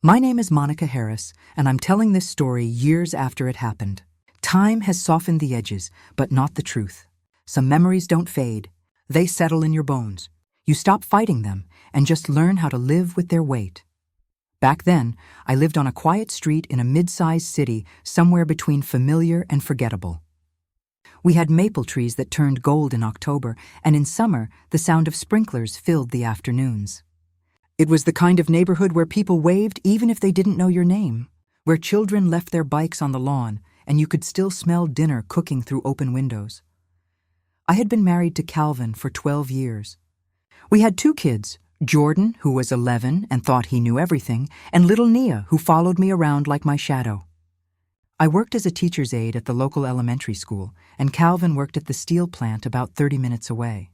My name is Monica Harris, and I'm telling this story years after it happened. Time has softened the edges, but not the truth. Some memories don't fade. They settle in your bones. You stop fighting them and just learn how to live with their weight. Back then, I lived on a quiet street in a mid-sized city somewhere between familiar and forgettable. We had maple trees that turned gold in October, and in summer, the sound of sprinklers filled the afternoons. It was the kind of neighborhood where people waved even if they didn't know your name, where children left their bikes on the lawn and you could still smell dinner cooking through open windows. I had been married to Calvin for 12 years. We had 2 kids, Jordan, who was 11 and thought he knew everything, and little Nia, who followed me around like my shadow. I worked as a teacher's aide at the local elementary school, and Calvin worked at the steel plant about 30 minutes away.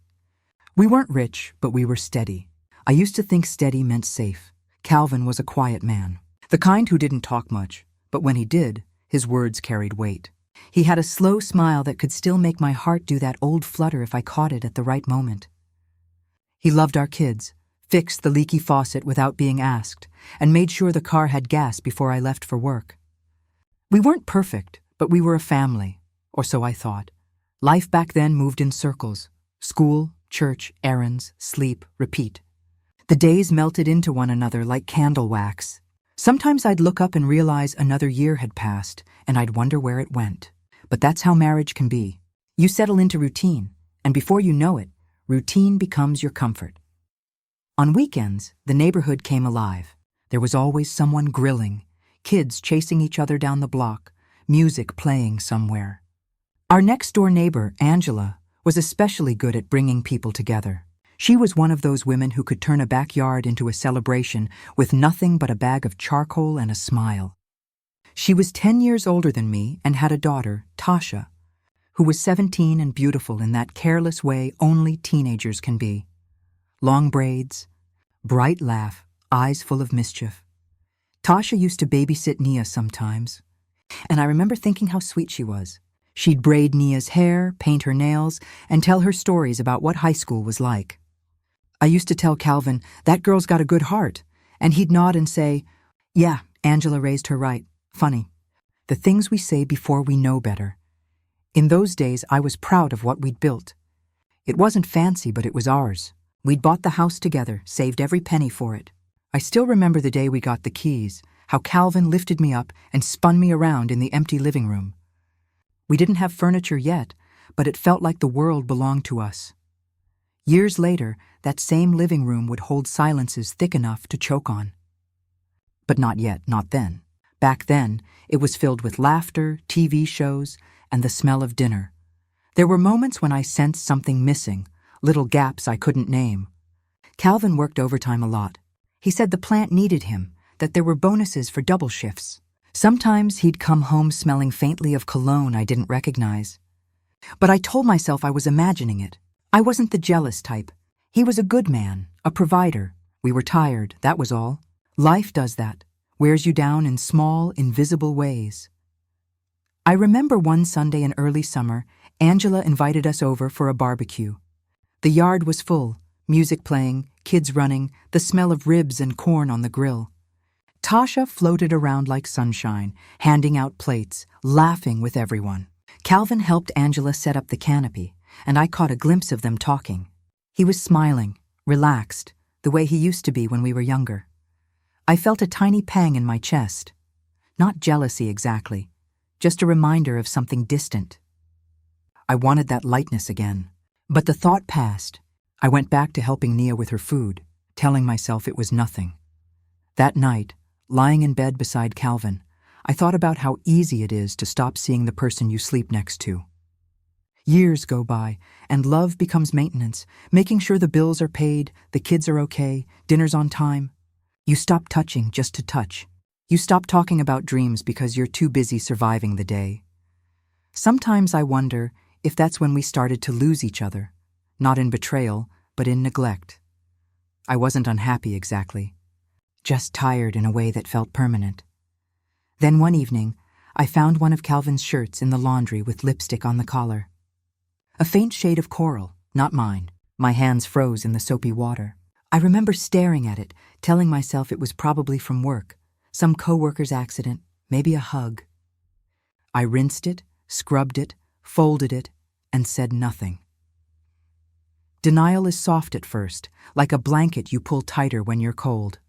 We weren't rich, but we were steady. I used to think steady meant safe. Calvin was a quiet man, the kind who didn't talk much, but when he did, his words carried weight. He had a slow smile that could still make my heart do that old flutter if I caught it at the right moment. He loved our kids, fixed the leaky faucet without being asked, and made sure the car had gas before I left for work. We weren't perfect, but we were a family, or so I thought. Life back then moved in circles. School, church, errands, sleep, repeat. The days melted into one another like candle wax. Sometimes I'd look up and realize another year had passed, and I'd wonder where it went. But that's how marriage can be. You settle into routine, and before you know it, routine becomes your comfort. On weekends, the neighborhood came alive. There was always someone grilling, kids chasing each other down the block, music playing somewhere. Our next-door neighbor, Angela, was especially good at bringing people together. She was one of those women who could turn a backyard into a celebration with nothing but a bag of charcoal and a smile. She was 10 years older than me and had a daughter, Tasha, who was 17 and beautiful in that careless way only teenagers can be. Long braids, bright laugh, eyes full of mischief. Tasha used to babysit Nia sometimes, and I remember thinking how sweet she was. She'd braid Nia's hair, paint her nails, and tell her stories about what high school was like. I used to tell Calvin, "That girl's got a good heart," and he'd nod and say, "Yeah, Angela raised her right. Funny. The things we say before we know better." In those days, I was proud of what we'd built. It wasn't fancy, but it was ours. We'd bought the house together, saved every penny for it. I still remember the day we got the keys, how Calvin lifted me up and spun me around in the empty living room. We didn't have furniture yet, but it felt like the world belonged to us. Years later, that same living room would hold silences thick enough to choke on. But not yet, not then. Back then, it was filled with laughter, TV shows, and the smell of dinner. There were moments when I sensed something missing, little gaps I couldn't name. Calvin worked overtime a lot. He said the plant needed him, that there were bonuses for double shifts. Sometimes he'd come home smelling faintly of cologne I didn't recognize. But I told myself I was imagining it. I wasn't the jealous type. He was a good man, a provider. We were tired, that was all. Life does that, wears you down in small, invisible ways. I remember one Sunday in early summer, Angela invited us over for a barbecue. The yard was full, music playing, kids running, the smell of ribs and corn on the grill. Tasha floated around like sunshine, handing out plates, laughing with everyone. Calvin helped Angela set up the canopy, and I caught a glimpse of them talking. He was smiling, relaxed, the way he used to be when we were younger. I felt a tiny pang in my chest. Not jealousy exactly, just a reminder of something distant. I wanted that lightness again. But the thought passed. I went back to helping Nia with her food, telling myself it was nothing. That night, lying in bed beside Calvin, I thought about how easy it is to stop seeing the person you sleep next to. Years go by, and love becomes maintenance, making sure the bills are paid, the kids are okay, dinner's on time. You stop touching just to touch. You stop talking about dreams because you're too busy surviving the day. Sometimes I wonder if that's when we started to lose each other, not in betrayal, but in neglect. I wasn't unhappy exactly, just tired in a way that felt permanent. Then one evening, I found one of Calvin's shirts in the laundry with lipstick on the collar. A faint shade of coral, not mine. My hands froze in the soapy water. I remember staring at it, telling myself it was probably from work, Some coworker's accident, maybe a hug. I rinsed it, scrubbed it, folded it, and said nothing. Denial is soft at first, like a blanket you pull tighter when you're cold.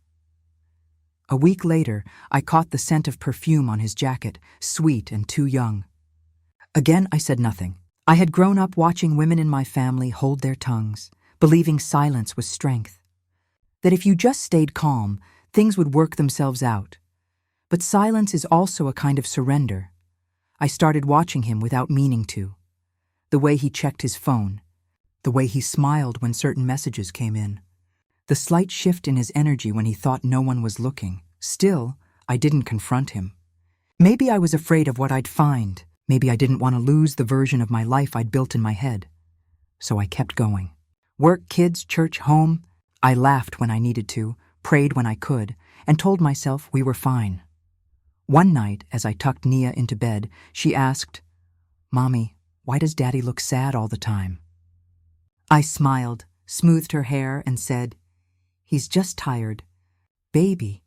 A week later, I caught the scent of perfume on his jacket, sweet and too young. Again, I said nothing. I had grown up watching women in my family hold their tongues, believing silence was strength. That if you just stayed calm, things would work themselves out. But silence is also a kind of surrender. I started watching him without meaning to. The way he checked his phone. The way he smiled when certain messages came in. The slight shift in his energy when he thought no one was looking. Still, I didn't confront him. Maybe I was afraid of what I'd find. Maybe I didn't want to lose the version of my life I'd built in my head. So I kept going. Work, kids, church, home. I laughed when I needed to, prayed when I could, and told myself we were fine. One night, as I tucked Nia into bed, she asked, "Mommy, why does Daddy look sad all the time?" I smiled, smoothed her hair, and said, "He's just tired. Baby."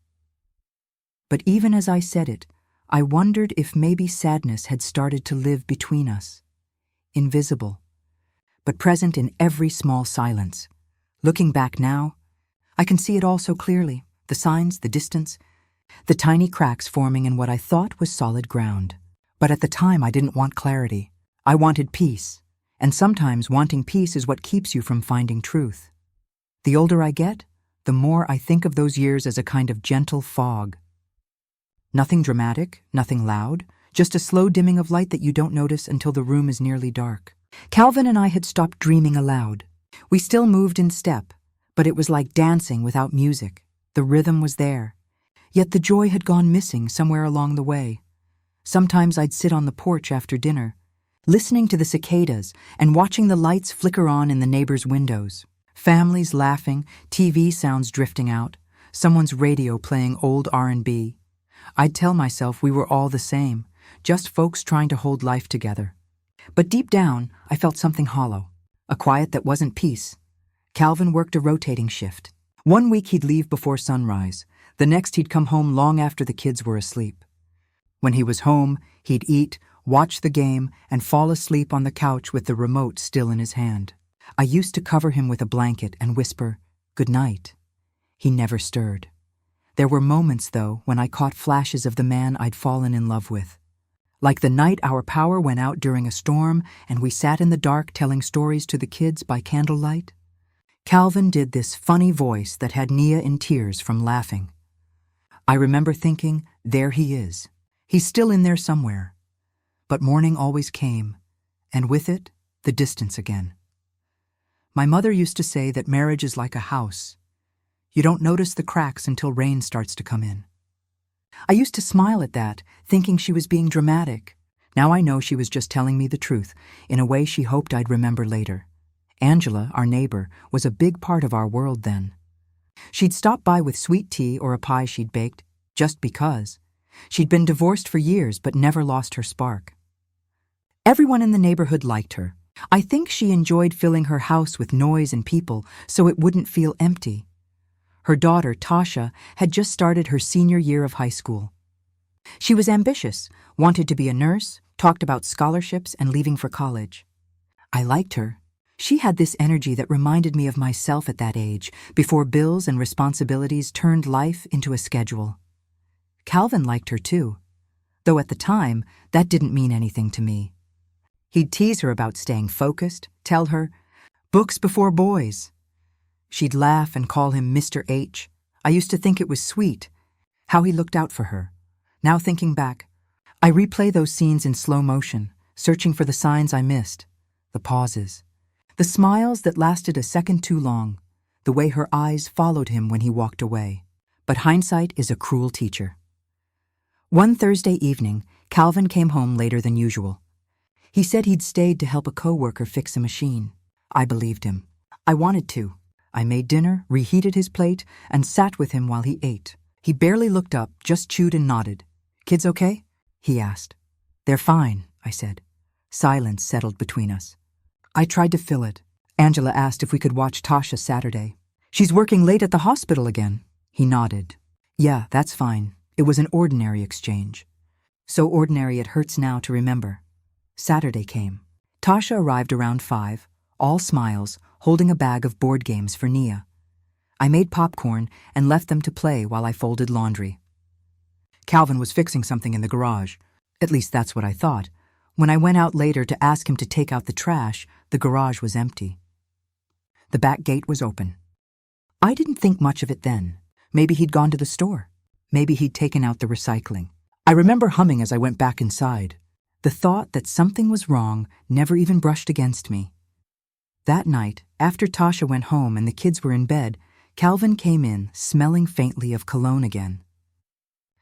But even as I said it, I wondered if maybe sadness had started to live between us. Invisible, but present in every small silence. Looking back now, I can see it all so clearly, the signs, the distance, the tiny cracks forming in what I thought was solid ground. But at the time I didn't want clarity. I wanted peace. And sometimes wanting peace is what keeps you from finding truth. The older I get, the more I think of those years as a kind of gentle fog. Nothing dramatic, nothing loud, just a slow dimming of light that you don't notice until the room is nearly dark. Calvin and I had stopped dreaming aloud. We still moved in step, but it was like dancing without music. The rhythm was there. Yet the joy had gone missing somewhere along the way. Sometimes I'd sit on the porch after dinner, listening to the cicadas and watching the lights flicker on in the neighbors' windows. Families laughing, TV sounds drifting out, someone's radio playing old R&B. I'd tell myself we were all the same, just folks trying to hold life together. But deep down, I felt something hollow, a quiet that wasn't peace. Calvin worked a rotating shift. One week he'd leave before sunrise, the next he'd come home long after the kids were asleep. When he was home, he'd eat, watch the game, and fall asleep on the couch with the remote still in his hand. I used to cover him with a blanket and whisper, "Good night." He never stirred. There were moments, though, when I caught flashes of the man I'd fallen in love with. Like the night our power went out during a storm and we sat in the dark telling stories to the kids by candlelight. Calvin did this funny voice that had Nia in tears from laughing. I remember thinking, there he is. He's still in there somewhere. But morning always came, and with it, the distance again. My mother used to say that marriage is like a house. You don't notice the cracks until rain starts to come in. I used to smile at that, thinking she was being dramatic. Now I know she was just telling me the truth, in a way she hoped I'd remember later. Angela, our neighbor, was a big part of our world then. She'd stop by with sweet tea or a pie she'd baked, just because. She'd been divorced for years but never lost her spark. Everyone in the neighborhood liked her. I think she enjoyed filling her house with noise and people so it wouldn't feel empty. Her daughter, Tasha, had just started her senior year of high school. She was ambitious, wanted to be a nurse, talked about scholarships and leaving for college. I liked her. She had this energy that reminded me of myself at that age, before bills and responsibilities turned life into a schedule. Calvin liked her too, though at the time, that didn't mean anything to me. He'd tease her about staying focused, tell her, "Books before boys." She'd laugh and call him Mr. H. I used to think it was sweet, how he looked out for her. Now thinking back, I replay those scenes in slow motion, searching for the signs I missed, the pauses, the smiles that lasted a second too long, the way her eyes followed him when he walked away. But hindsight is a cruel teacher. One Thursday evening, Calvin came home later than usual. He said he'd stayed to help a coworker fix a machine. I believed him. I wanted to. I made dinner, reheated his plate, and sat with him while he ate. He barely looked up, just chewed and nodded. "Kids okay?" he asked. "They're fine," I said. Silence settled between us. I tried to fill it. Angela asked if we could watch Tasha Saturday. "She's working late at the hospital again." He nodded. "Yeah, that's fine. It was an ordinary exchange. So ordinary it hurts now to remember. Saturday came. Tasha arrived around 5, all smiles, holding a bag of board games for Nia. I made popcorn and left them to play while I folded laundry. Calvin was fixing something in the garage. At least that's what I thought. When I went out later to ask him to take out the trash, the garage was empty. The back gate was open. I didn't think much of it then. Maybe he'd gone to the store. Maybe he'd taken out the recycling. I remember humming as I went back inside. The thought that something was wrong never even brushed against me. That night, after Tasha went home and the kids were in bed, Calvin came in, smelling faintly of cologne again.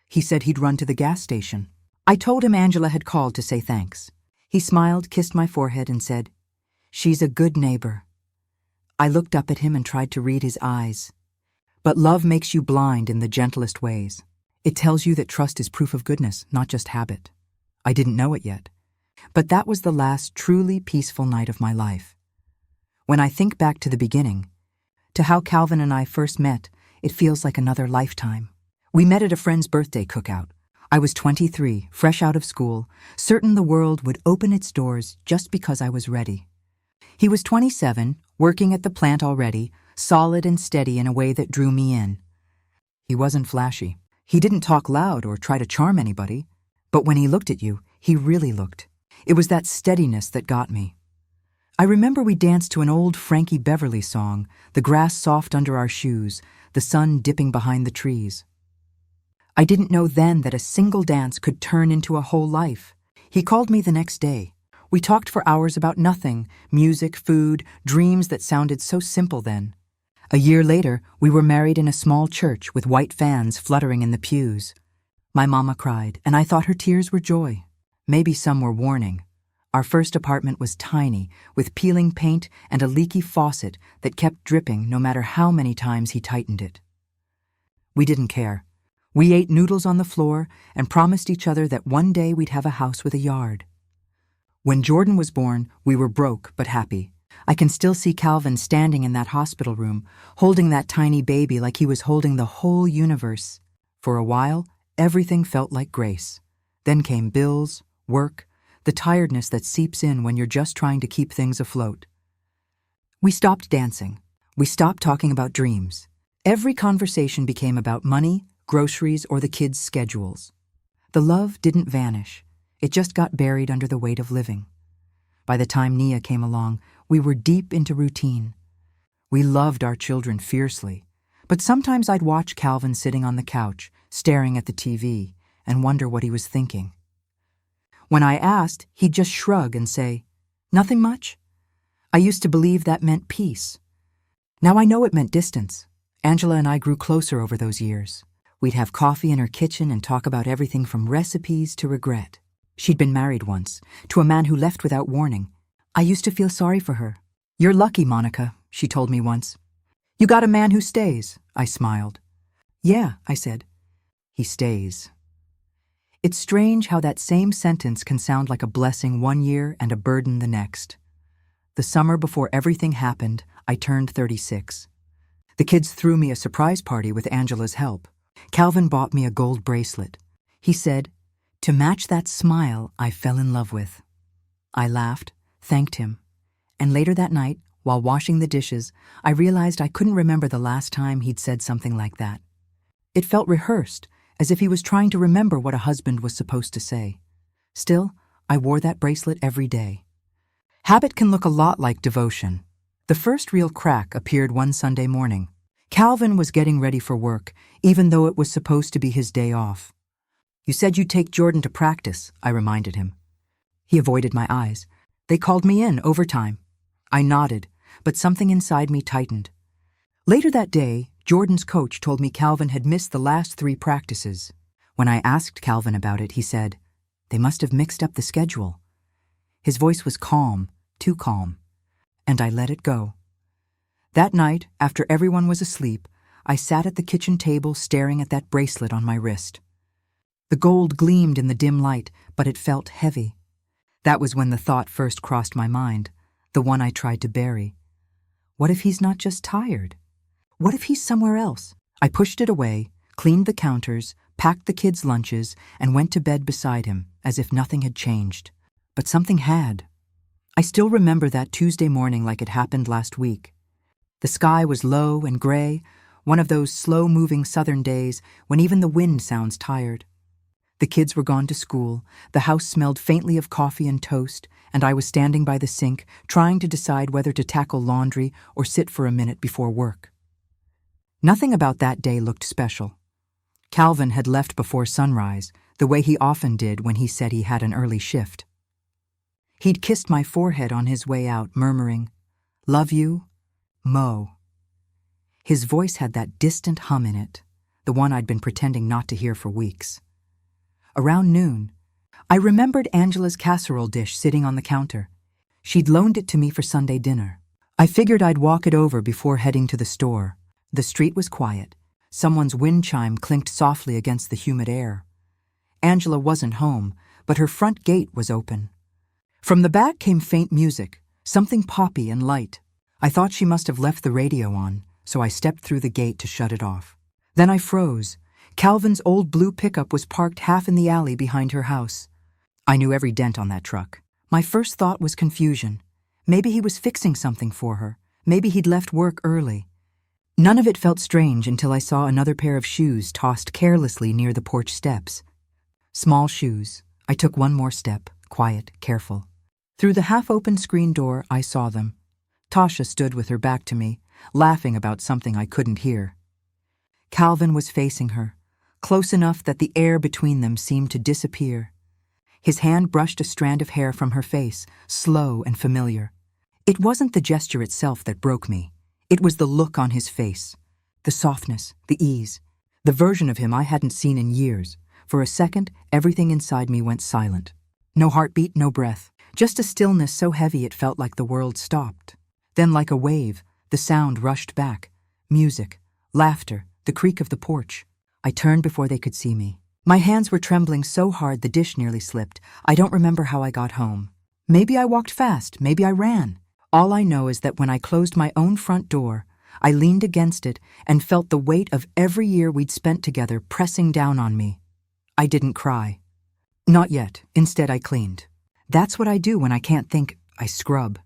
He said he'd run to the gas station. I told him Angela had called to say thanks. He smiled, kissed my forehead, and said, "She's a good neighbor." I looked up at him and tried to read his eyes. But love makes you blind in the gentlest ways. It tells you that trust is proof of goodness, not just habit. I didn't know it yet. But that was the last truly peaceful night of my life. When I think back to the beginning, to how Calvin and I first met, it feels like another lifetime. We met at a friend's birthday cookout. I was 23, fresh out of school, certain the world would open its doors just because I was ready. He was 27, working at the plant already, solid and steady in a way that drew me in. He wasn't flashy. He didn't talk loud or try to charm anybody. But when he looked at you, he really looked. It was that steadiness that got me. I remember we danced to an old Frankie Beverly song, the grass soft under our shoes, the sun dipping behind the trees. I didn't know then that a single dance could turn into a whole life. He called me the next day. We talked for hours about nothing, music, food, dreams that sounded so simple then. A year later, we were married in a small church with white fans fluttering in the pews. My mama cried, and I thought her tears were joy. Maybe some were warning. Our first apartment was tiny, with peeling paint and a leaky faucet that kept dripping no matter how many times he tightened it. We didn't care. We ate noodles on the floor and promised each other that one day we'd have a house with a yard. When Jordan was born, we were broke but happy. I can still see Calvin standing in that hospital room, holding that tiny baby like he was holding the whole universe. For a while, everything felt like grace. Then came bills, work, the tiredness that seeps in when you're just trying to keep things afloat. We stopped dancing. We stopped talking about dreams. Every conversation became about money, groceries, or the kids' schedules. The love didn't vanish. It just got buried under the weight of living. By the time Nia came along, we were deep into routine. We loved our children fiercely, but sometimes I'd watch Calvin sitting on the couch, staring at the TV, and wonder what he was thinking. When I asked, he'd just shrug and say, "Nothing much." I used to believe that meant peace. Now I know it meant distance. Angela and I grew closer over those years. We'd have coffee in her kitchen and talk about everything from recipes to regret. She'd been married once, to a man who left without warning. I used to feel sorry for her. "You're lucky, Monica," she told me once. "You got a man who stays," I smiled. "Yeah," I said. "He stays." It's strange how that same sentence can sound like a blessing one year and a burden the next. The summer before everything happened, I turned 36. The kids threw me a surprise party with Angela's help. Calvin bought me a gold bracelet. He said, "To match that smile I fell in love with." I laughed, thanked him, and later that night, while washing the dishes, I realized I couldn't remember the last time he'd said something like that. It felt rehearsed, as if he was trying to remember what a husband was supposed to say. Still, I wore that bracelet every day. Habit can look a lot like devotion. The first real crack appeared one Sunday morning. Calvin was getting ready for work, even though it was supposed to be his day off. "You said you'd take Jordan to practice," I reminded him. He avoided my eyes. "They called me in overtime." I nodded, but something inside me tightened. Later that day, Jordan's coach told me Calvin had missed the last 3 practices. When I asked Calvin about it, he said, "They must have mixed up the schedule." His voice was calm, too calm, and I let it go. That night, after everyone was asleep, I sat at the kitchen table staring at that bracelet on my wrist. The gold gleamed in the dim light, but it felt heavy. That was when the thought first crossed my mind, the one I tried to bury. What if he's not just tired? What if he's somewhere else? I pushed it away, cleaned the counters, packed the kids' lunches, and went to bed beside him as if nothing had changed. But something had. I still remember that Tuesday morning like it happened last week. The sky was low and gray, one of those slow-moving southern days when even the wind sounds tired. The kids were gone to school, the house smelled faintly of coffee and toast, and I was standing by the sink, trying to decide whether to tackle laundry or sit for a minute before work. Nothing about that day looked special. Calvin had left before sunrise, the way he often did when he said he had an early shift. He'd kissed my forehead on his way out, murmuring, "Love you, Mo." His voice had that distant hum in it, the one I'd been pretending not to hear for weeks. Around noon, I remembered Angela's casserole dish sitting on the counter. She'd loaned it to me for Sunday dinner. I figured I'd walk it over before heading to the store. The street was quiet. Someone's wind chime clinked softly against the humid air. Angela wasn't home, but her front gate was open. From the back came faint music, something poppy and light. I thought she must have left the radio on, so I stepped through the gate to shut it off. Then I froze. Calvin's old blue pickup was parked half in the alley behind her house. I knew every dent on that truck. My first thought was confusion. Maybe he was fixing something for her. Maybe he'd left work early. None of it felt strange until I saw another pair of shoes tossed carelessly near the porch steps. Small shoes. I took one more step, quiet, careful. Through the half-open screen door, I saw them. Tasha stood with her back to me, laughing about something I couldn't hear. Calvin was facing her, close enough that the air between them seemed to disappear. His hand brushed a strand of hair from her face, slow and familiar. It wasn't the gesture itself that broke me. It was the look on his face, the softness, the ease, the version of him I hadn't seen in years. For a second, everything inside me went silent. No heartbeat, no breath, just a stillness so heavy it felt like the world stopped. Then, like a wave, the sound rushed back. Music, laughter, the creak of the porch. I turned before they could see me. My hands were trembling so hard the dish nearly slipped. I don't remember how I got home. Maybe I walked fast, maybe I ran. All I know is that when I closed my own front door, I leaned against it and felt the weight of every year we'd spent together pressing down on me. I didn't cry. Not yet. Instead, I cleaned. That's what I do when I can't think. I scrub.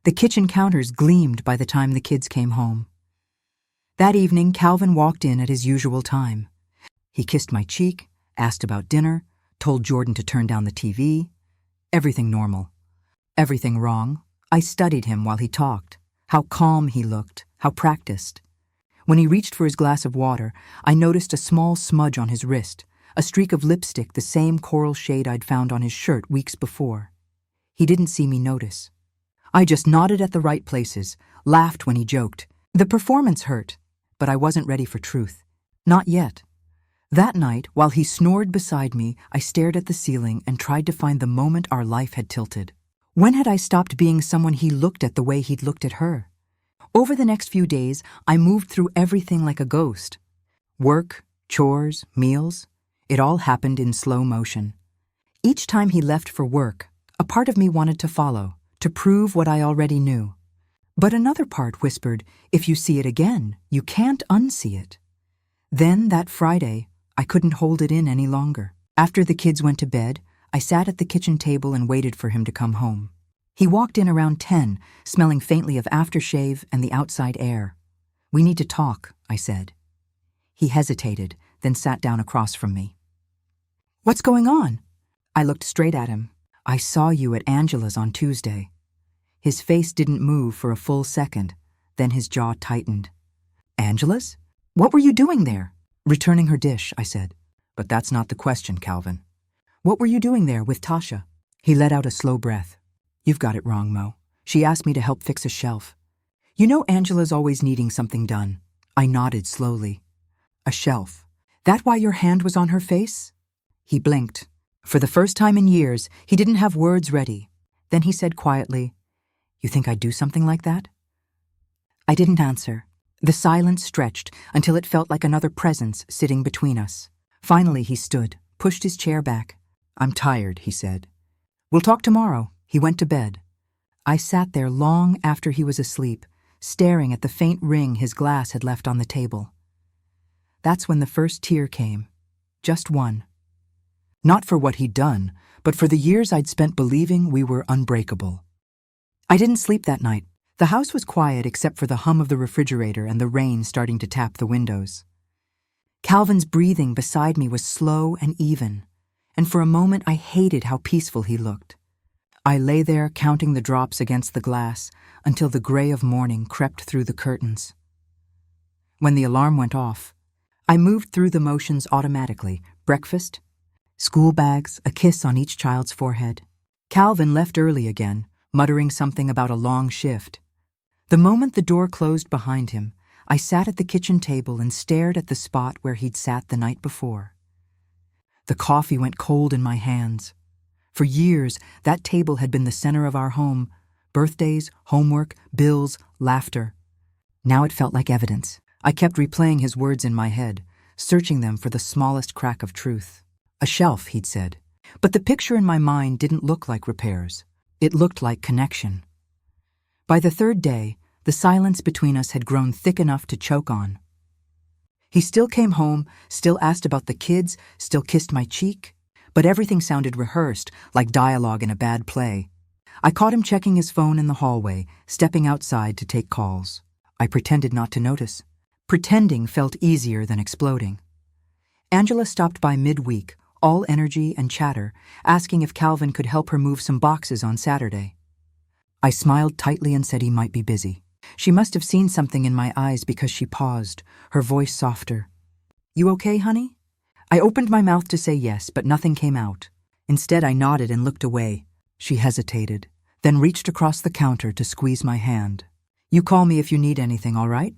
The kitchen counters gleamed by the time the kids came home. That evening, Calvin walked in at his usual time. He kissed my cheek, asked about dinner, told Jordan to turn down the TV. Everything normal. Everything wrong. I studied him while he talked. How calm he looked, how practiced. When he reached for his glass of water, I noticed a small smudge on his wrist, a streak of lipstick the same coral shade I'd found on his shirt weeks before. He didn't see me notice. I just nodded at the right places, laughed when he joked. The performance hurt, but I wasn't ready for truth. Not yet. That night, while he snored beside me, I stared at the ceiling and tried to find the moment our life had tilted. When had I stopped being someone he looked at the way he'd looked at her? Over the next few days, I moved through everything like a ghost. Work, chores, meals. It all happened in slow motion. Each time he left for work, a part of me wanted to follow, to prove what I already knew. But another part whispered, if you see it again, you can't unsee it. Then, that Friday, I couldn't hold it in any longer. After the kids went to bed, I sat at the kitchen table and waited for him to come home. He walked in around 10, smelling faintly of aftershave and the outside air. "We need to talk," I said. He hesitated, then sat down across from me. "What's going on?" I looked straight at him. "I saw you at Angela's on Tuesday." His face didn't move for a full second, then his jaw tightened. "Angela's? What were you doing there?" "Returning her dish," I said. "But that's not the question, Calvin." "What were you doing there with Tasha?" He let out a slow breath. "You've got it wrong, Mo. She asked me to help fix a shelf. You know Angela's always needing something done." I nodded slowly. "A shelf. That why your hand was on her face?" He blinked. For the first time in years, he didn't have words ready. Then he said quietly, "You think I'd do something like that?" I didn't answer. The silence stretched until it felt like another presence sitting between us. Finally, he stood, pushed his chair back. "I'm tired," he said. "We'll talk tomorrow." He went to bed. I sat there long after he was asleep, staring at the faint ring his glass had left on the table. That's when the first tear came. just one. Not for what he'd done, but for the years I'd spent believing we were unbreakable. I didn't sleep that night. The house was quiet except for the hum of the refrigerator and the rain starting to tap the windows. Calvin's breathing beside me was slow and even, and for a moment I hated how peaceful he looked. I lay there counting the drops against the glass until the gray of morning crept through the curtains. When the alarm went off, I moved through the motions automatically. Breakfast, school bags, a kiss on each child's forehead. Calvin left early again, muttering something about a long shift. The moment the door closed behind him, I sat at the kitchen table and stared at the spot where he'd sat the night before. The coffee went cold in my hands. For years, that table had been the center of our home. Birthdays, homework, bills, laughter. Now it felt like evidence. I kept replaying his words in my head, searching them for the smallest crack of truth. A shelf, he'd said. But the picture in my mind didn't look like repairs. It looked like connection. By the third day, the silence between us had grown thick enough to choke on. He still came home, still asked about the kids, still kissed my cheek, but everything sounded rehearsed, like dialogue in a bad play. I caught him checking his phone in the hallway, stepping outside to take calls. I pretended not to notice. Pretending felt easier than exploding. Angela stopped by midweek, all energy and chatter, asking if Calvin could help her move some boxes on Saturday. I smiled tightly and said he might be busy. She must have seen something in my eyes because she paused, her voice softer. "You okay, honey?" I opened my mouth to say yes, but nothing came out. Instead, I nodded and looked away. She hesitated, then reached across the counter to squeeze my hand. "You call me if you need anything, all right?"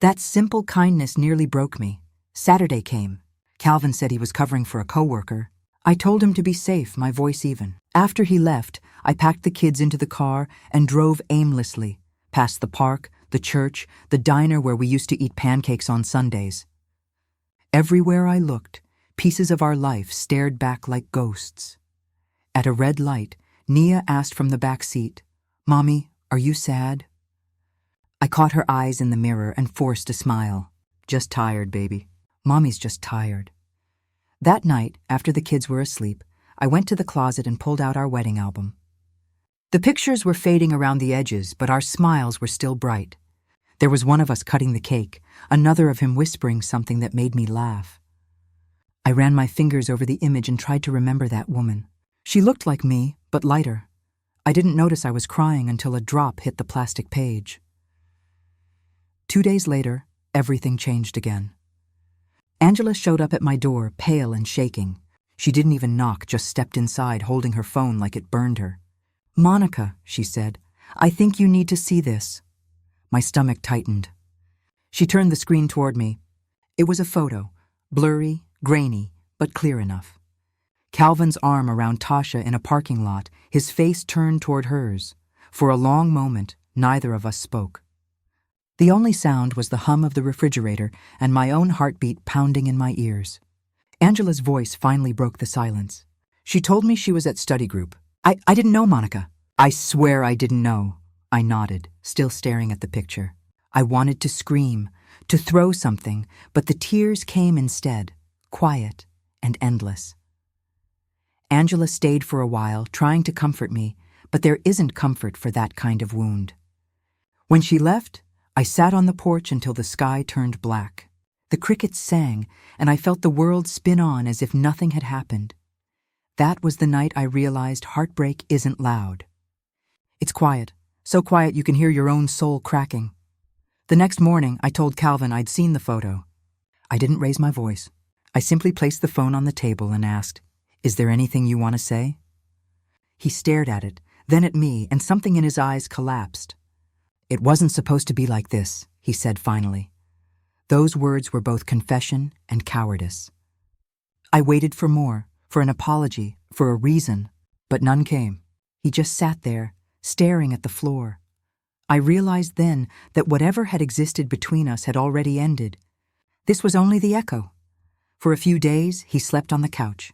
That simple kindness nearly broke me. Saturday came. Calvin said he was covering for a coworker. I told him to be safe, my voice even. After he left, I packed the kids into the car and drove aimlessly, past the park, the church, the diner where we used to eat pancakes on Sundays. Everywhere I looked, pieces of our life stared back like ghosts. At a red light, Nia asked from the back seat, "Mommy, are you sad?" I caught her eyes in the mirror and forced a smile. "Just tired, baby. Mommy's just tired." That night, after the kids were asleep, I went to the closet and pulled out our wedding album. The pictures were fading around the edges, but our smiles were still bright. There was one of us cutting the cake, another of him whispering something that made me laugh. I ran my fingers over the image and tried to remember that woman. She looked like me, but lighter. I didn't notice I was crying until a drop hit the plastic page. 2 days later, everything changed again. Angela showed up at my door, pale and shaking. She didn't even knock, just stepped inside, holding her phone like it burned her. "Monica," she said, "I think you need to see this." My stomach tightened. She turned the screen toward me. It was a photo, blurry, grainy, but clear enough. Calvin's arm around Tasha in a parking lot, his face turned toward hers. For a long moment, neither of us spoke. The only sound was the hum of the refrigerator and my own heartbeat pounding in my ears. Angela's voice finally broke the silence. She told me she was at study group. I didn't know, Monica." "I swear I didn't know." I nodded, still staring at the picture. I wanted to scream, to throw something, but the tears came instead, quiet and endless. Angela stayed for a while, trying to comfort me, but there isn't comfort for that kind of wound. When she left, I sat on the porch until the sky turned black. The crickets sang, and I felt the world spin on as if nothing had happened. That was the night I realized heartbreak isn't loud. It's quiet, so quiet you can hear your own soul cracking. The next morning, I told Calvin I'd seen the photo. I didn't raise my voice. I simply placed the phone on the table and asked, "Is there anything you want to say?" He stared at it, then at me, and something in his eyes collapsed. "It wasn't supposed to be like this," he said finally. Those words were both confession and cowardice. I waited for more, for an apology, for a reason, but none came. He just sat there, staring at the floor. I realized then that whatever had existed between us had already ended. This was only the echo. For a few days, he slept on the couch.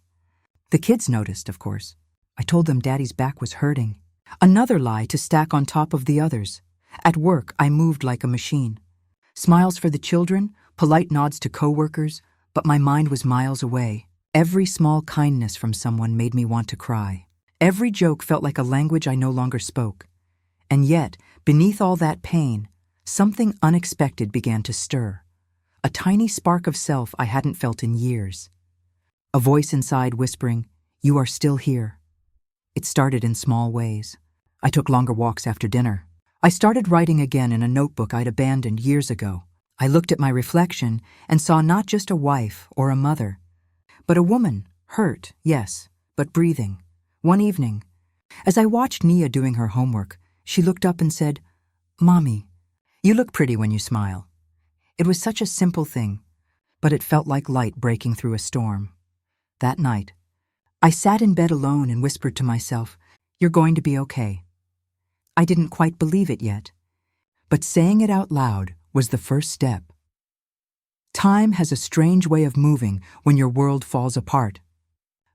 The kids noticed, of course. I told them Daddy's back was hurting. Another lie to stack on top of the others. At work, I moved like a machine. Smiles for the children, polite nods to coworkers, but my mind was miles away. Every small kindness from someone made me want to cry. Every joke felt like a language I no longer spoke. And yet, beneath all that pain, something unexpected began to stir. A tiny spark of self I hadn't felt in years. A voice inside whispering, "You are still here." It started in small ways. I took longer walks after dinner. I started writing again in a notebook I'd abandoned years ago. I looked at my reflection and saw not just a wife or a mother, but a woman, hurt, yes, but breathing. One evening, as I watched Nia doing her homework, she looked up and said, "Mommy, you look pretty when you smile." It was such a simple thing, but it felt like light breaking through a storm. That night, I sat in bed alone and whispered to myself, "You're going to be okay." I didn't quite believe it yet, but saying it out loud was the first step. Time has a strange way of moving when your world falls apart.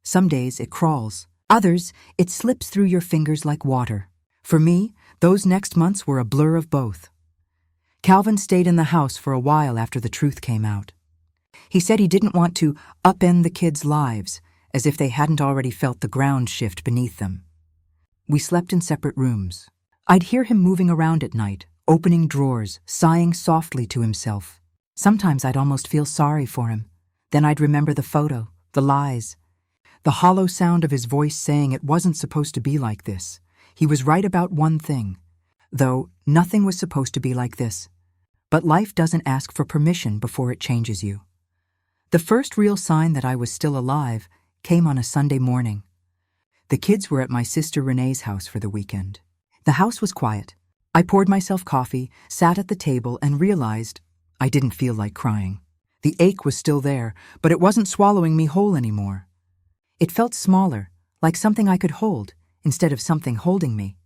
Some days it crawls, others it slips through your fingers like water. For me, those next months were a blur of both. Calvin stayed in the house for a while after the truth came out. He said he didn't want to upend the kids' lives, as if they hadn't already felt the ground shift beneath them. We slept in separate rooms. I'd hear him moving around at night, opening drawers, sighing softly to himself. Sometimes I'd almost feel sorry for him. Then I'd remember the photo, the lies, the hollow sound of his voice saying it wasn't supposed to be like this. He was right about one thing, though nothing was supposed to be like this. But life doesn't ask for permission before it changes you. The first real sign that I was still alive came on a Sunday morning. The kids were at my sister Renee's house for the weekend. The house was quiet. I poured myself coffee, sat at the table, and realized I didn't feel like crying. The ache was still there, but it wasn't swallowing me whole anymore. It felt smaller, like something I could hold, instead of something holding me.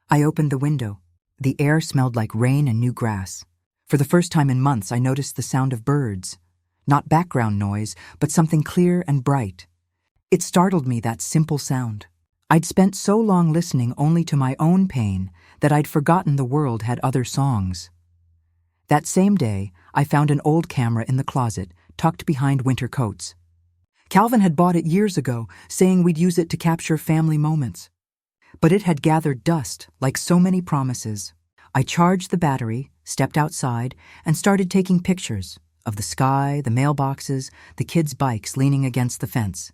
I opened the window. The air smelled like rain and new grass. For the first time in months, I noticed the sound of birds. Not background noise, but something clear and bright. It startled me, that simple sound. I'd spent so long listening only to my own pain that I'd forgotten the world had other songs. That same day, I found an old camera in the closet, tucked behind winter coats. Calvin had bought it years ago, saying we'd use it to capture family moments. But it had gathered dust, like so many promises. I charged the battery, stepped outside, and started taking pictures of the sky, the mailboxes, the kids' bikes leaning against the fence.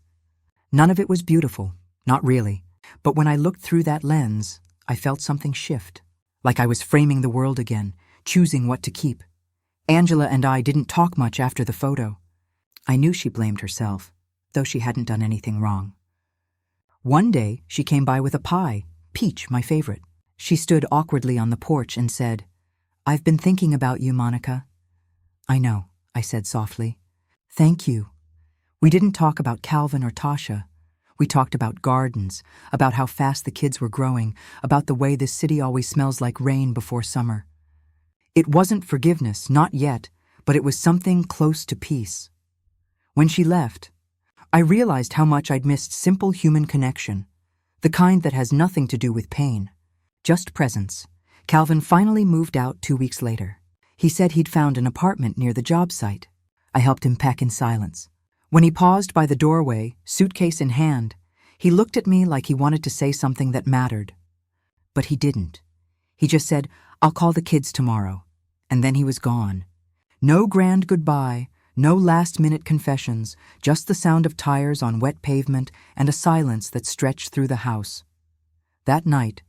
None of it was beautiful, not really. But when I looked through that lens, I felt something shift, like I was framing the world again, choosing what to keep. Angela and I didn't talk much after the photo. I knew she blamed herself, though she hadn't done anything wrong. One day, she came by with a pie, peach, my favorite. She stood awkwardly on the porch and said, "I've been thinking about you, Monica." "I know," I said softly. "Thank you." We didn't talk about Calvin or Tasha. We talked about gardens, about how fast the kids were growing, about the way this city always smells like rain before summer. It wasn't forgiveness, not yet, but it was something close to peace. When she left, I realized how much I'd missed simple human connection, the kind that has nothing to do with pain, just presence. Calvin finally moved out 2 weeks later. He said he'd found an apartment near the job site. I helped him pack in silence. When he paused by the doorway, suitcase in hand, he looked at me like he wanted to say something that mattered. But he didn't. He just said, "I'll call the kids tomorrow." And then he was gone. No grand goodbye, no last-minute confessions, just the sound of tires on wet pavement and a silence that stretched through the house. That night,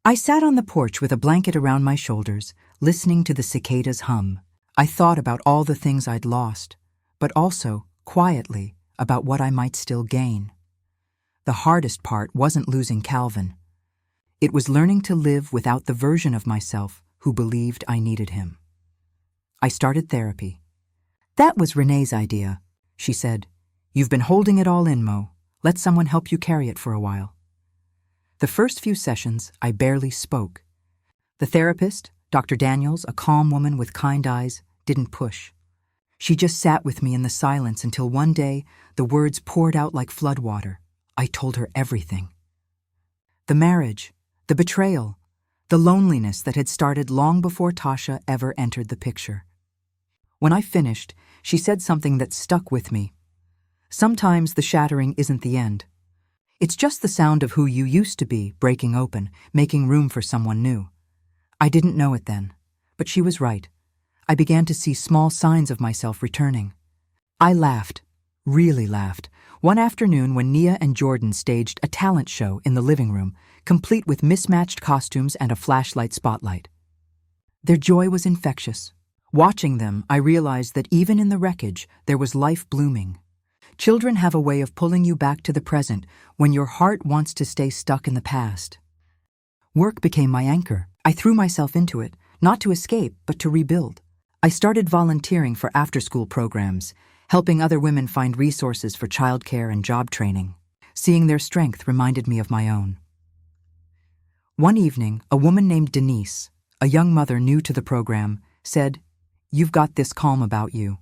I sat on the porch with a blanket around my shoulders, listening to the cicadas hum. I thought about all the things I'd lost, but also, quietly, about what I might still gain. The hardest part wasn't losing Calvin. It was learning to live without the version of myself who believed I needed him. I started therapy. "That was Renee's idea," she said. "You've been holding it all in, Mo. Let someone help you carry it for a while." The first few sessions, I barely spoke. The therapist, Dr. Daniels, a calm woman with kind eyes, didn't push. She just sat with me in the silence until one day the words poured out like floodwater. I told her everything. The marriage, the betrayal, the loneliness that had started long before Tasha ever entered the picture. When I finished, she said something that stuck with me. Sometimes the shattering isn't the end. It's just the sound of who you used to be breaking open, making room for someone new. I didn't know it then, but she was right. I began to see small signs of myself returning. I laughed, really laughed, one afternoon when Nia and Jordan staged a talent show in the living room, complete with mismatched costumes and a flashlight spotlight. Their joy was infectious. Watching them, I realized that even in the wreckage, there was life blooming. Children have a way of pulling you back to the present when your heart wants to stay stuck in the past. Work became my anchor. I threw myself into it, not to escape, but to rebuild. I started volunteering for after-school programs, helping other women find resources for childcare and job training. Seeing their strength reminded me of my own. One evening, a woman named Denise, a young mother new to the program, said, "You've got this calm about you.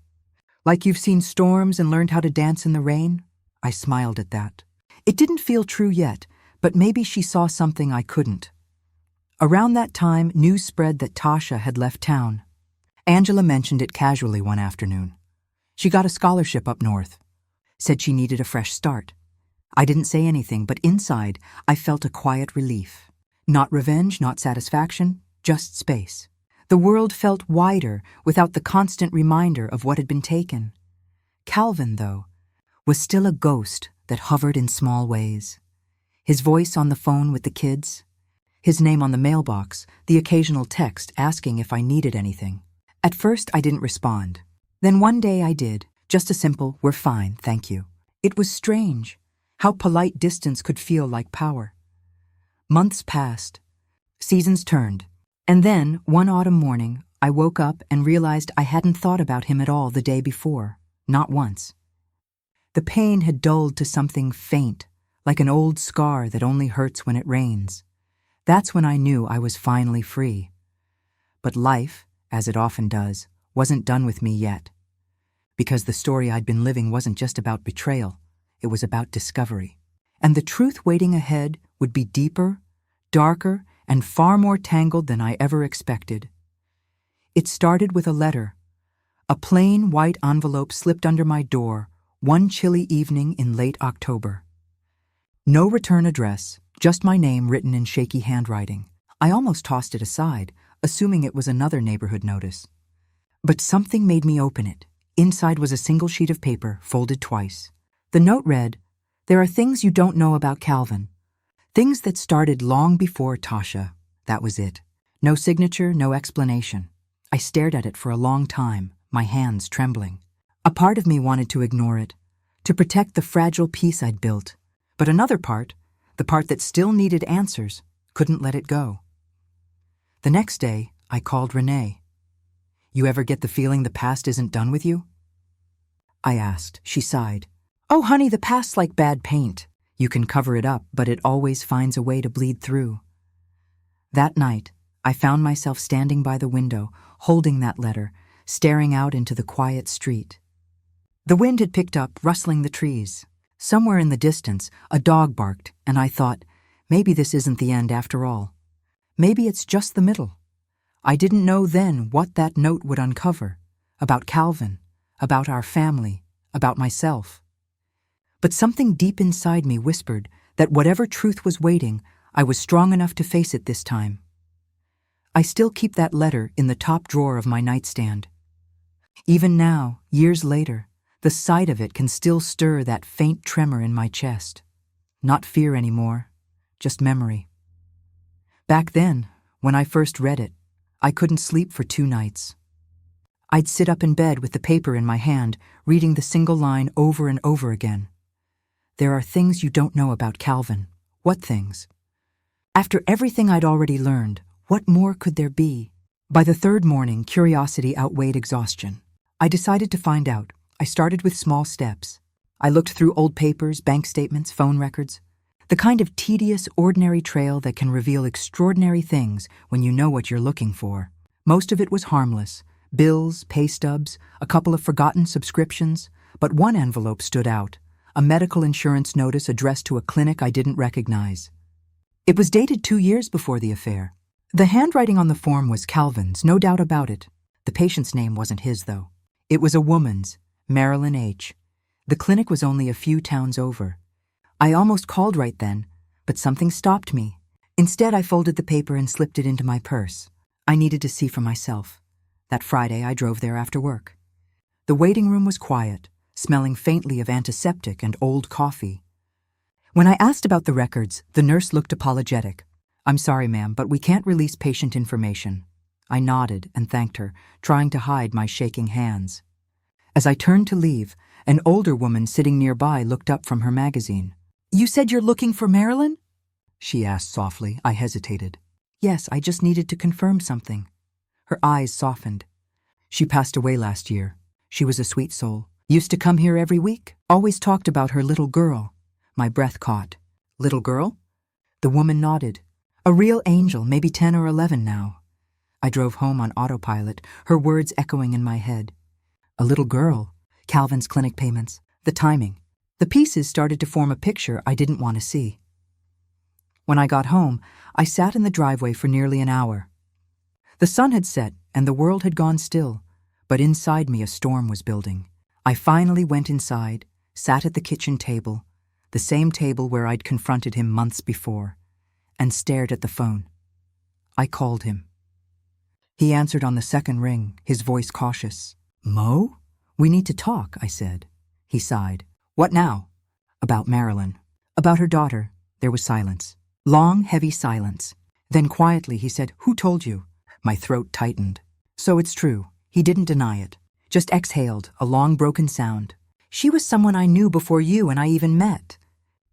Like you've seen storms and learned how to dance in the rain?" I smiled at that. It didn't feel true yet, but maybe she saw something I couldn't. Around that time, news spread that Tasha had left town. Angela mentioned it casually one afternoon. She got a scholarship up north. Said she needed a fresh start. I didn't say anything, but inside, I felt a quiet relief. Not revenge, not satisfaction, just space. The world felt wider without the constant reminder of what had been taken. Calvin, though, was still a ghost that hovered in small ways. His voice on the phone with the kids, his name on the mailbox, the occasional text asking if I needed anything. At first, I didn't respond. Then one day I did, just a simple, "We're fine, thank you." It was strange, how polite distance could feel like power. Months passed, seasons turned, and then, one autumn morning, I woke up and realized I hadn't thought about him at all the day before, not once. The pain had dulled to something faint, like an old scar that only hurts when it rains. That's when I knew I was finally free. But life, as it often does, wasn't done with me yet. Because the story I'd been living wasn't just about betrayal, it was about discovery. And the truth waiting ahead would be deeper, darker, and far more tangled than I ever expected. It started with a letter. A plain white envelope slipped under my door one chilly evening in late October. No return address, just my name written in shaky handwriting. I almost tossed it aside, assuming it was another neighborhood notice. But something made me open it. Inside was a single sheet of paper, folded twice. The note read, "There are things you don't know about Calvin. Things that started long before Tasha." That was it. No signature, no explanation. I stared at it for a long time, my hands trembling. A part of me wanted to ignore it, to protect the fragile peace I'd built. But another part, the part that still needed answers, couldn't let it go. The next day, I called Renee. "You ever get the feeling the past isn't done with you?" I asked. She sighed. "Oh, honey, the past's like bad paint. You can cover it up, but it always finds a way to bleed through." That night, I found myself standing by the window, holding that letter, staring out into the quiet street. The wind had picked up, rustling the trees. Somewhere in the distance, a dog barked, and I thought, maybe this isn't the end after all. Maybe it's just the middle. I didn't know then what that note would uncover, about Calvin, about our family, about myself. But something deep inside me whispered that whatever truth was waiting, I was strong enough to face it this time. I still keep that letter in the top drawer of my nightstand. Even now, years later, the sight of it can still stir that faint tremor in my chest. Not fear anymore, just memory. Back then, when I first read it, I couldn't sleep for 2 nights. I'd sit up in bed with the paper in my hand, reading the single line over and over again. There are things you don't know about Calvin. What things? After everything I'd already learned, what more could there be? By the 3rd morning, curiosity outweighed exhaustion. I decided to find out. I started with small steps. I looked through old papers, bank statements, phone records. The kind of tedious, ordinary trail that can reveal extraordinary things when you know what you're looking for. Most of it was harmless. Bills, pay stubs, a couple of forgotten subscriptions. But one envelope stood out. A medical insurance notice addressed to a clinic I didn't recognize. It was dated 2 years before the affair. The handwriting on the form was Calvin's, no doubt about it. The patient's name wasn't his, though. It was a woman's, Marilyn H. The clinic was only a few towns over. I almost called right then, but something stopped me. Instead, I folded the paper and slipped it into my purse. I needed to see for myself. That Friday, I drove there after work. The waiting room was quiet, smelling faintly of antiseptic and old coffee. When I asked about the records, the nurse looked apologetic. "I'm sorry, ma'am, but we can't release patient information." I nodded and thanked her, trying to hide my shaking hands. As I turned to leave, an older woman sitting nearby looked up from her magazine. "You said you're looking for Marilyn?" she asked softly. I hesitated. "Yes, I just needed to confirm something." Her eyes softened. "She passed away last year. She was a sweet soul. Used to come here every week. Always talked about her little girl." My breath caught. "Little girl?" The woman nodded. "A real angel, maybe 10 or 11 now." I drove home on autopilot, her words echoing in my head. A little girl, Calvin's clinic payments, the timing. The pieces started to form a picture I didn't want to see. When I got home, I sat in the driveway for nearly an hour. The sun had set and the world had gone still, but inside me a storm was building. I finally went inside, sat at the kitchen table, the same table where I'd confronted him months before, and stared at the phone. I called him. He answered on the second ring, his voice cautious. "Mo? We need to talk," I said. He sighed. "What now?" "About Marilyn." "About her daughter." There was silence. Long, heavy silence. Then quietly he said, "Who told you?" My throat tightened. "So it's true." He didn't deny it. Just exhaled, a long broken sound. "She was someone I knew before you and I even met.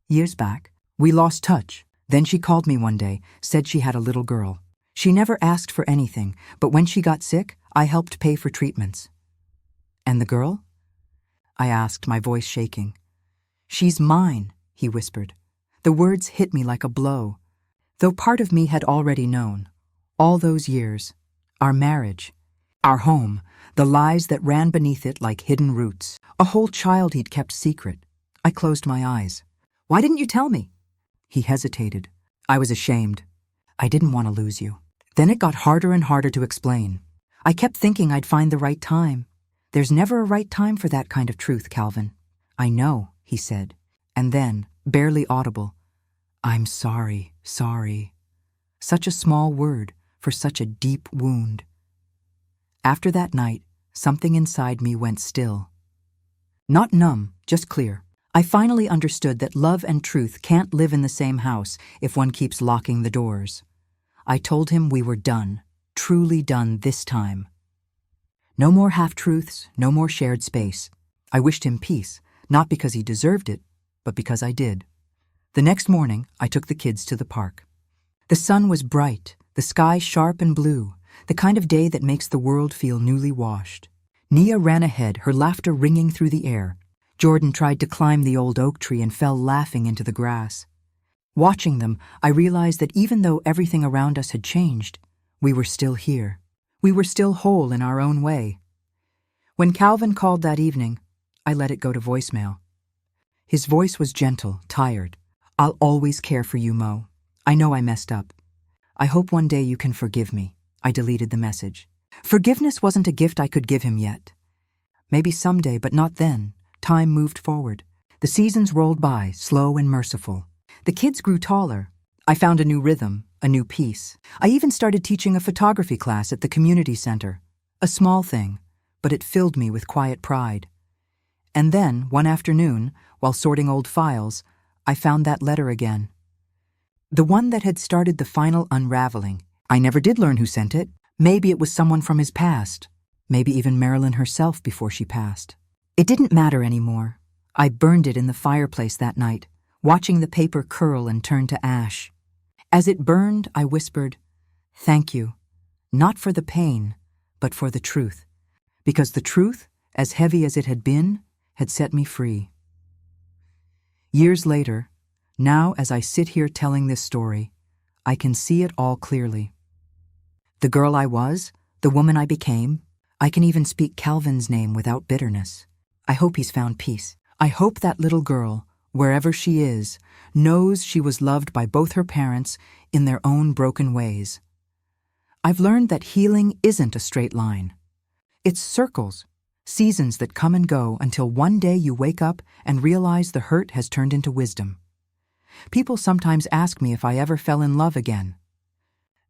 Years back. We lost touch. Then she called me one day, said she had a little girl. She never asked for anything, but when she got sick, I helped pay for treatments." "And the girl?" I asked, my voice shaking. "She's mine," he whispered. The words hit me like a blow. Though part of me had already known. All those years. Our marriage. Our home. The lies that ran beneath it like hidden roots. A whole child he'd kept secret. I closed my eyes. "Why didn't you tell me?" He hesitated. I was ashamed. "I didn't want to lose you." Then it got harder and harder to explain. I kept thinking I'd find the right time. "There's never a right time for that kind of truth, Calvin." "I know," he said. And then, barely audible, "I'm sorry, sorry." Such a small word for such a deep wound. After that night, something inside me went still. Not numb, just clear. I finally understood that love and truth can't live in the same house if one keeps locking the doors. I told him we were done, truly done this time. No more half-truths, no more shared space. I wished him peace, not because he deserved it, but because I did. The next morning, I took the kids to the park. The sun was bright, the sky sharp and blue, the kind of day that makes the world feel newly washed. Nia ran ahead, her laughter ringing through the air. Jordan tried to climb the old oak tree and fell laughing into the grass. Watching them, I realized that even though everything around us had changed, we were still here. We were still whole in our own way. When Calvin called that evening, I let it go to voicemail. His voice was gentle, tired. "I'll always care for you, Mo. I know I messed up. I hope one day you can forgive me." I deleted the message. Forgiveness wasn't a gift I could give him yet. Maybe someday, but not then. Time moved forward. The seasons rolled by, slow and merciful. The kids grew taller. I found a new rhythm, a new peace. I even started teaching a photography class at the community center. A small thing, but it filled me with quiet pride. And then, one afternoon, while sorting old files, I found that letter again. The one that had started the final unraveling. I never did learn who sent it. Maybe it was someone from his past. Maybe even Marilyn herself before she passed. It didn't matter anymore. I burned it in the fireplace that night, watching the paper curl and turn to ash. As it burned, I whispered, "Thank you, not for the pain, but for the truth." Because the truth, as heavy as it had been, had set me free. Years later, now as I sit here telling this story, I can see it all clearly. The girl I was, the woman I became, I can even speak Calvin's name without bitterness. I hope he's found peace. I hope that little girl, wherever she is, knows she was loved by both her parents in their own broken ways. I've learned that healing isn't a straight line. It's circles, Seasons that come and go until one day you wake up and realize the hurt has turned into wisdom. People sometimes ask me if I ever fell in love again.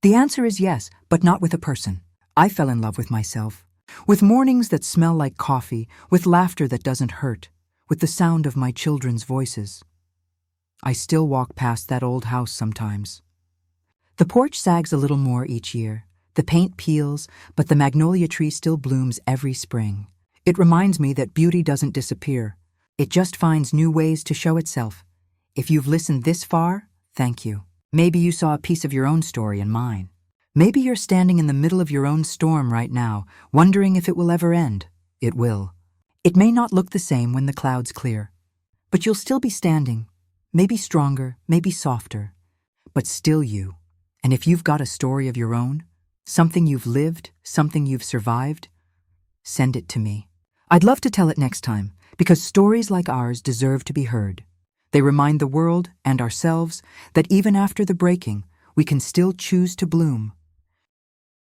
The answer is yes, but not with a person. I fell in love with myself, with mornings that smell like coffee, with laughter that doesn't hurt, with the sound of my children's voices. I still walk past that old house sometimes. The porch sags a little more each year. The paint peels, but the magnolia tree still blooms every spring. It reminds me that beauty doesn't disappear. It just finds new ways to show itself. If you've listened this far, thank you. Maybe you saw a piece of your own story in mine. Maybe you're standing in the middle of your own storm right now, wondering if it will ever end. It will. It may not look the same when the clouds clear, but you'll still be standing, maybe stronger, maybe softer, but still you. And if you've got a story of your own, something you've lived, something you've survived, send it to me. I'd love to tell it next time, because stories like ours deserve to be heard. They remind the world and ourselves that even after the breaking, we can still choose to bloom.